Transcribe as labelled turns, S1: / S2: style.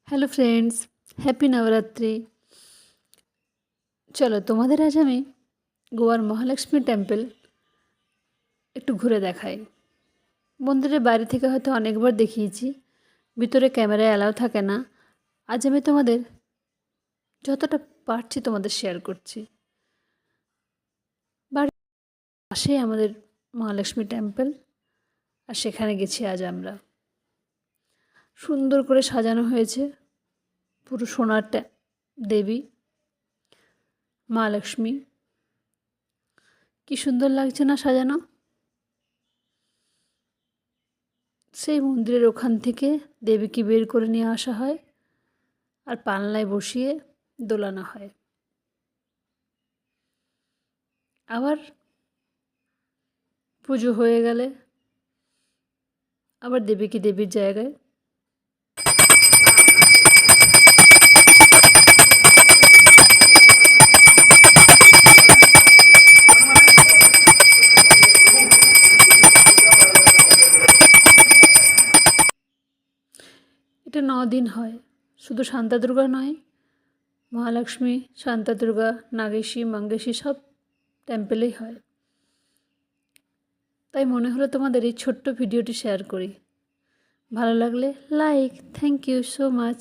S1: Hello friends, happy Navratri. চলো তোমাদের আজ আমি গোয়ার মহালক্ষ্মী টেম্পল একটু ঘুরে দেখাই। মন্দিরের বাইরে থেকে হয়তো অনেকবার দেখিয়েছি, ভিতরে ক্যামেরায় অ্যালাউ থাকে না। আজ আমি তোমাদের যতটা পারছি তোমাদের শেয়ার করছি। বাড়ির পাশেই আমাদের মহালক্ষ্মী টেম্পল, আর সেখানে গেছি আজ আমরা। সুন্দর করে সাজানো হয়েছে, পুরো সোনার দেবী মা লক্ষ্মী। কি সুন্দর লাগছে না সাজানো। সেই মন্দিরের ওখান থেকে দেবীকে বের করে নিয়ে আসা হয় আর পালনায় বসিয়ে দোলানো হয়। আবার পুজো হয়ে গেলে আবার দেবীকে দেবীর জায়গায় এটা 9 দিন হয়। শুধু শান্তা দুর্গা নয়, মহালক্ষ্মী, শান্তা দুর্গা, নাগেশী, মঙ্গেশী সব টেম্পেলেই হয়। তাই মনে হলো তোমাদের এই ছোট্ট ভিডিওটি শেয়ার করি। ভালো লাগলে like. Thank you so much.